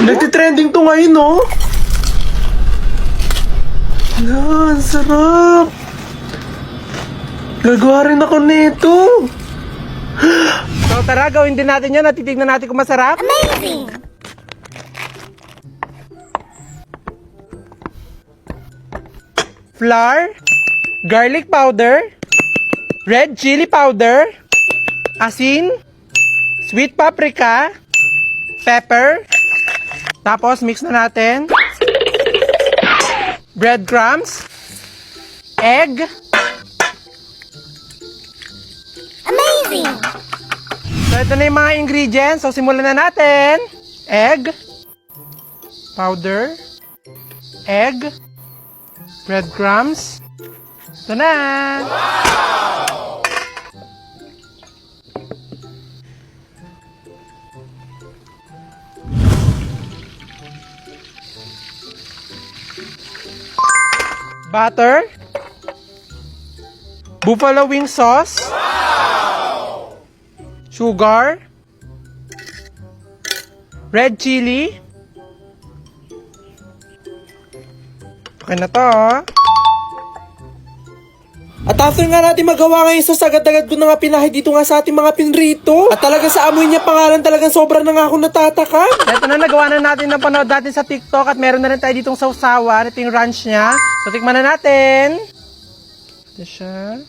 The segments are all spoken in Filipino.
Nagtitrending to ngayon, no? Yan, sarap. Gagawa rin ako nito. So tara, gawin din natin yan at titignan natin kung masarap. Amazing! Flour, garlic powder, red chili powder, asin, sweet paprika, pepper, tapos mix na natin, breadcrumbs, egg, Amazing! so ito na yung mga ingredients, so simulan na natin, egg, powder, egg, breadcrumbs, ito na! Butter, buffalo wing sauce, sugar, red chili. Okay na to. At after nga natin magawa ngayon, so sagad-agad ko na nga pinahid dito nga sa ating mga pinrito. At talaga sa amoy niya pangalan, talagang sobra na nga ako natataka. Ito na, nagawa na natin ng panood natin sa TikTok at meron na rin tayo ditong sausawan. Ito yung ranch niya. So, tikman na natin. Ito siya.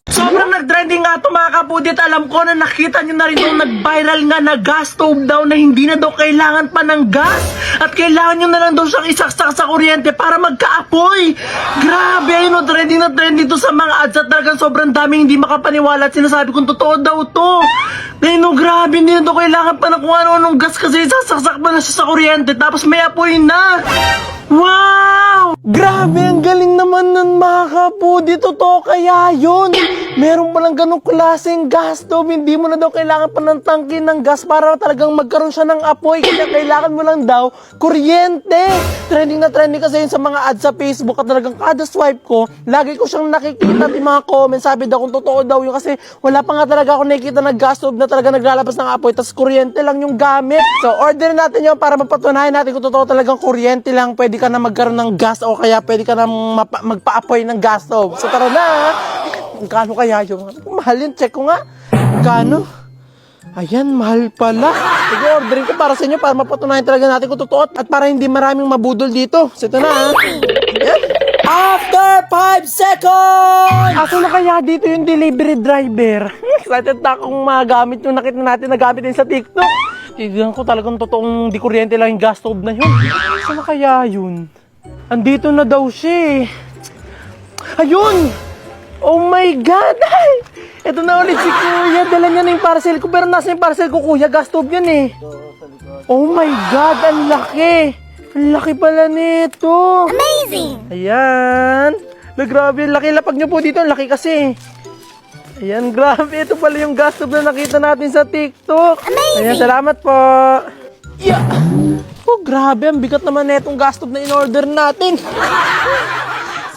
Sobrang nag-trending nga ito mga kapudit. Alam ko na nakita nyo na rin yung nag-viral nga na gas stove daw na hindi na daw kailangan pa ng gas. At kailangan nyo na lang daw siyang isaksak sa kuryente para magkaapoy. Grabe, ayun o, trending na trending to sa mga ads. At talagang sobrang daming hindi makapaniwala at sinasabi kung totoo daw to. Ngayon o, grabe, hindi na daw kailangan pa ng kung ano-anong gas kasi isasaksak pa na siya sa kuryente tapos may apoy na. Wow! Grabe, ang galing naman nun mga kapudit. Totoo kaya yun. Meron palang ganong klaseng gas stove. Hindi mo na daw kailangan pa ng tangke ng gas para talagang magkaroon siya ng apoy. Kaya kailangan mo lang daw kuryente. Trending na trending kasi yun sa mga ads sa Facebook. At talagang kada swipe ko, lagi ko siyang nakikita at yung mga comments. Sabi daw kung totoo daw yun kasi wala pa nga talaga ako nakikita na gas stove na talaga naglalabas ng apoy. Tapos kuryente lang yung gamit. So order natin yun para mapatunayan natin kung totoo talagang kuryente lang. Pwede ka na magkaroon ng gas o kaya pwede ka na magpa-apoy ng gas stove. So tara na. Kano kaya yung mahal yun? Check ko nga. Kano? Ayan, mahal pala. Sige, orderin ko para sa inyo para mapatunayan talaga natin kung totoo at para hindi maraming mabudol dito. So ito na. Ayan. After 5 seconds! Aso na kaya dito yung delivery driver? Excited na akong magamit yung nakita natin na gamit din sa TikTok. Tignan ko talagang totoong di kuryente lang yung gas stove na yun. Aso na kaya yun? Andito na daw siya eh. Ayun! Oh my God! Ay! Ito na ulit si Kuya. Dala niya na yung parcel ko. Pero nasa yung parcel ko, Kuya? Gas stove yan eh. Oh my God! Ang laki! Ang laki pala nito. Amazing! Ayan. Grabe, laki lapag niyo po dito. Ang laki kasi. Ayan, grabe. Ito pala yung gas stove na nakita natin sa TikTok. Amazing! Ayan, salamat po. Yeah. Oh, grabe. Ang bigat naman na itong gas stove na in-order natin.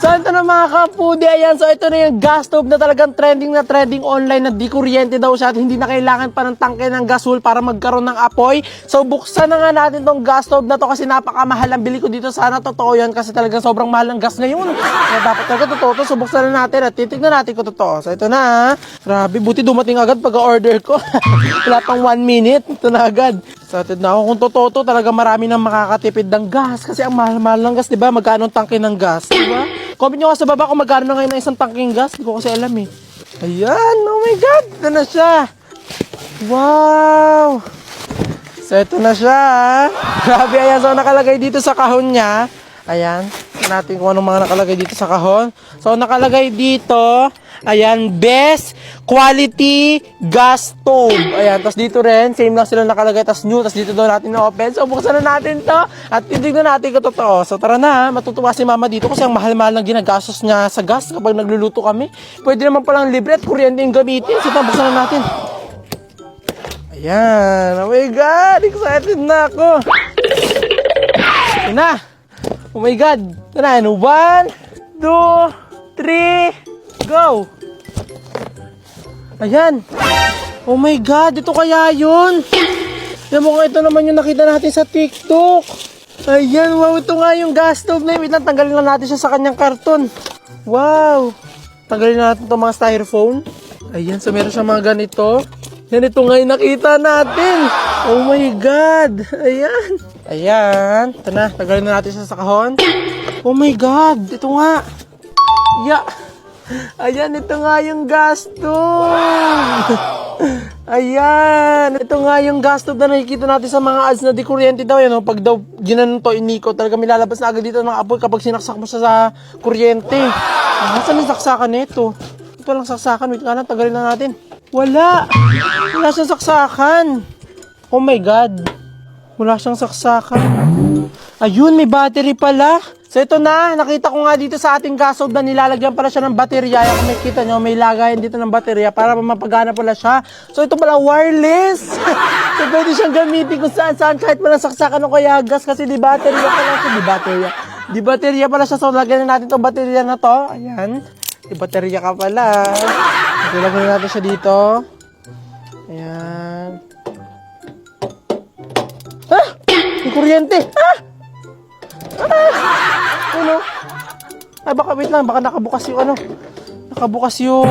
So ito na mga kapudi, ayan, so ito na yung gas stove na talagang trending online na di kuryente daw siya at hindi na kailangan pa ng tangke ng gasol para magkaroon ng apoy. So buksan na nga natin tong gas stove na to kasi napakamahal ang bili ko dito. Sana totoo yan kasi talagang sobrang mahal ng gas ngayon. Kaya dapat talaga totoo to. So buksan na natin at titignan natin kung totoo. So ito na. Grabe, buti dumating agad pag-order ko. Wala pang 1 minute, ito na agad. Excited na ako kung totoo to. Talaga marami nang makakatipid ng gas kasi ang mahal-mahal ng gas, di ba? Magkano ang tangke ng gas, di ba? Comment nyo nga sa baba kung magkano na ngayon ng isang tangking gas. Hindi ko kasi alam eh. Ayan, oh my God, ito na siya. Wow. So ito na siya. Grabe, ayan. So nakalagay dito sa kahon niya. Ayan. natin kung anong mga nakalagay dito sa kahon. So, nakalagay dito, ayan, best quality gas stove. Ayan, tapos dito rin, same lang sila nakalagay, tapos new, tapos dito daw natin na-open. So, buksan na natin to at titignan natin kung totoo. So, tara na, matutuwa si mama dito kasi ang mahal-mahal ng ginagastos niya sa gas kapag nagluluto kami. Pwede naman palang libre at kuryente yung gamitin. So, buksan na natin. Ayan, oh my God, excited na ako. Ayan na. Oh my God. Ito na. 1, 2, 3, go. Ayan. Oh my God. Ito kaya yun. Yan mo ito naman yung nakita natin sa TikTok. Ayan. Wow. Ito nga yung gas stove na yun. Wait lang. Tanggalin lang natin siya sa kanyang karton. Wow. Tanggalin natin itong mga styrofoam. Ayan. So meron siya mga ganito. Yan. Ito nga yung nakita natin. Oh my God. Ayan. Ayan. Ito na. Tagalin na natin siya sa kahon. Oh my God. Ito nga. Yeah. Ayan. Ito nga yung gas stove. Ayan. Ito nga yung gas stove na nakikita natin sa mga ads na di kuryente daw. Yan, pag daw ginanon to, iniko, talaga may lalabas na agad dito ng apoy kapag sinaksak mo siya sa kuryente. Nasaan yung saksakan nito? Ito lang saksakan. Wait nga lang. Tagalin na natin. Wala. Wala siyang saksakan. Oh my God. Wala siyang saksakan. Ayun, may battery pala. So ito na, nakita ko nga dito sa ating gas stove na nilalagyan pala siya ng baterya. Kung makikita nyo, may lagayan dito ng baterya para mapagana pala siya. So ito pala wireless. So pwede siyang gamitin kung saan kahit walang saksakan o kaya gas kasi di baterya pala siya. Di baterya pala siya. So lagyan na natin itong baterya na to. Ayan. Di baterya ka pala. Lagyan na natin siya dito. Ayan. Ah! May kuryente! Ah! Ah! Ano? Ay, baka wait lang. Baka nakabukas yung ano. Nakabukas yung...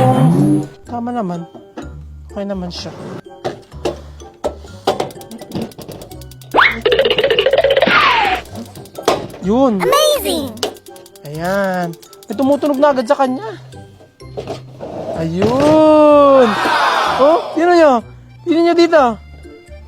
Tama naman. Okay naman siya. Yun. Amazing! Ayan. May tumutunog na agad sa kanya. Ayun. Oh, sino nyo? Sino nyo dito?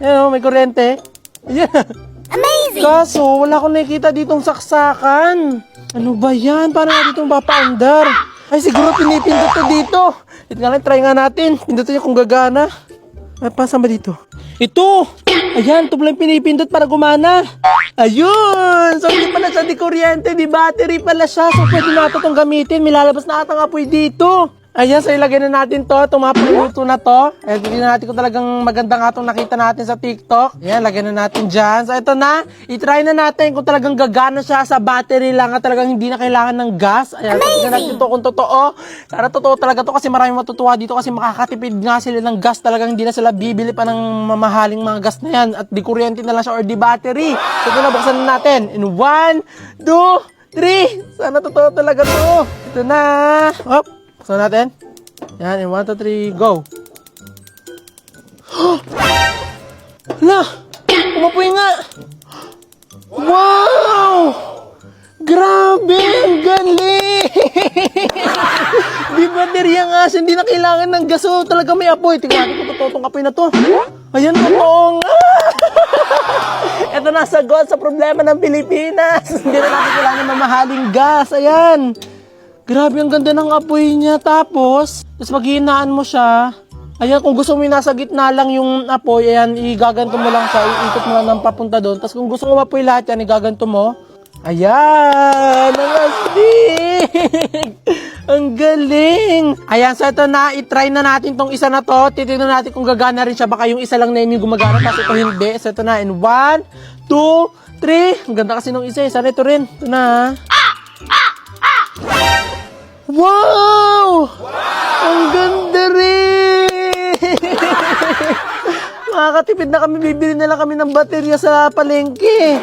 Ayan, oh, may kuryente. Ayan. Amazing! Kaso, wala akong nakikita ditong saksakan. Ano ba yan? Parang nga ditong papaandar. Ay, siguro pinipindot to dito. Ito nga lang, try nga natin. Pindutin niya kung gagana. Ay, pasan ba dito? Ito! Ayan, ito pala yung pinipindot para gumana. Ayun! So, hindi pala siya di kuryente, di battery pala siya. So, pwede natin itong gamitin. May lalabas na atang apoy dito. Ayan, so ilagay na natin to. Itong mga pagluto na to. Ayan, tignan natin kung talagang maganda nga itong nakita natin sa TikTok. Ayan, lagay na natin dyan. So, ito na. I-try na natin kung talagang gagana siya sa battery lang at talagang hindi na kailangan ng gas. Ayan, so, tignan natin to kung totoo. Sana totoo talaga to kasi maraming matutuwa dito kasi makakatipid nga sila ng gas. Talagang hindi na sila bibili pa ng mamahaling mga gas na yan. At di kuryente na lang siya or di battery. So, ito na, buksan na natin. In 1, 2, 3. Sana totoo talaga to. Ito na. Hop. Buksan natin. Yan, in 1, 2, 3, go. Hala! Umapoy nga! Wow! Grabe! Ang galing! Di baterya nga siya, hindi na kailangan ng gaso. Talaga may apoy. Tingnan natin kung totoo itong apoy na to. Ayan, totoo nga! Ito na sagot sa problema ng Pilipinas. Hindi na natin kailangan ng mamahaling gas. Ayan. Grabe, ang ganda ng apoy niya. Tapos maghihinaan mo siya. Ayan, kung gusto mo yung nasa gitna lang yung apoy, ayan, igaganto mo lang siya, iikot mo lang ng papunta doon. Tapos kung gusto mo mapoy lahat yan, igaganto mo. Ayan, ang astig! Ang galing! Ayan, so ito na, itry na natin tong isa na to. Titignan natin kung gagana rin siya. Baka yung isa lang na yun yung gumagana, tapos ito hindi. So ito na, in 1, 2, 3. Ang ganda kasi nung isa, sana ito rin. Ito na. Wow! Ang ganda rin! Makakatipid na kami, bibili na lang kami ng baterya sa palengke.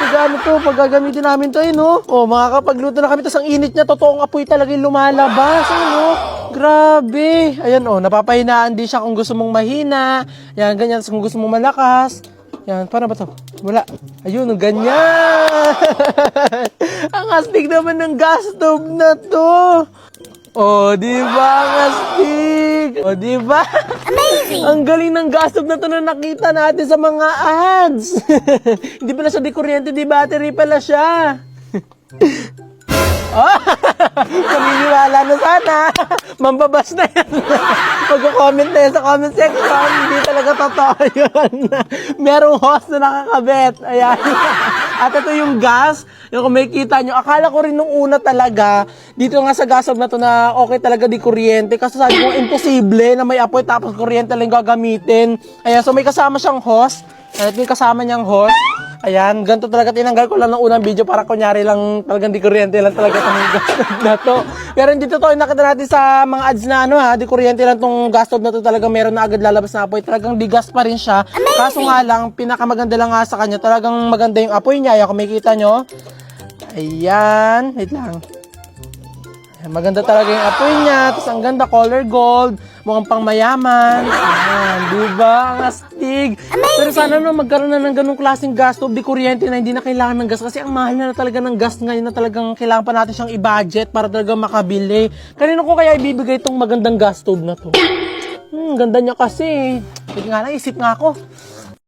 Pag ano to, pag gagamitin namin to, no? Oh, makakapagluto na kami, tapos ang init niya, totoong apoy talaga yung lumalabas, ano? Grabe! Ayan, oh, napapahinaan din siya kung gusto mong mahina. Yan, ganyan, kung gusto mong malakas. Yan, paano ba to? Wala. Ayun, ganyan. Ang astig naman ng gas stove na to. Oh, di ba? Ang astig. Oh, di ba? Amazing! Ang galing ng gas stove na to na nakita natin sa mga ads. Hindi pala siya di kuryente, di battery pala siya. Oh, maniniwala na sana. Mambabas na yan. Mag-comment na yan sa comment section. Hindi talaga totoo yun. Merong host na nakakabit. Ayan. At ito yung gas. Yung kung makikita nyo, akala ko rin nung una talaga, dito nga sa gasog na to na okay talaga di kuryente. Kasi sabi ko, imposible na may apoy tapos kuryente lang gagamitin. Ayan, so may kasama siyang host. At yung kasama niyang host. Ayan, ganito talaga tinanggal ko lang ng unang video para kunyari lang talagang di kuryente lang talaga itong gasstove na to. Pero hindi totoo yung nakita natin sa mga ads na ano ha, di kuryente lang itong gasstove na to, talagang meron na agad lalabas na apoy. Talagang di gas pa rin siya. Kaso nga lang, pinakamaganda lang nga sa kanya, talagang maganda yung apoy niya. Ayan, kung makikita nyo. Ayan, wait lang. Ayan, maganda talaga yung apoy niya. Tapos ang ganda, color gold. Mukhang pang mayaman. Ayan, diba? Ang astig. Pero sana no, magkaroon na ng ganung klaseng gas stove, di kuryente na hindi na kailangan ng gas. Kasi ang mahal na talaga ng gas ngayon na talagang kailangan pa natin siyang i-budget para talaga makabili. Kanino ko kaya ibibigay itong magandang gas stove na to? Ganda niya kasi. Hindi nga lang, isip nga ako.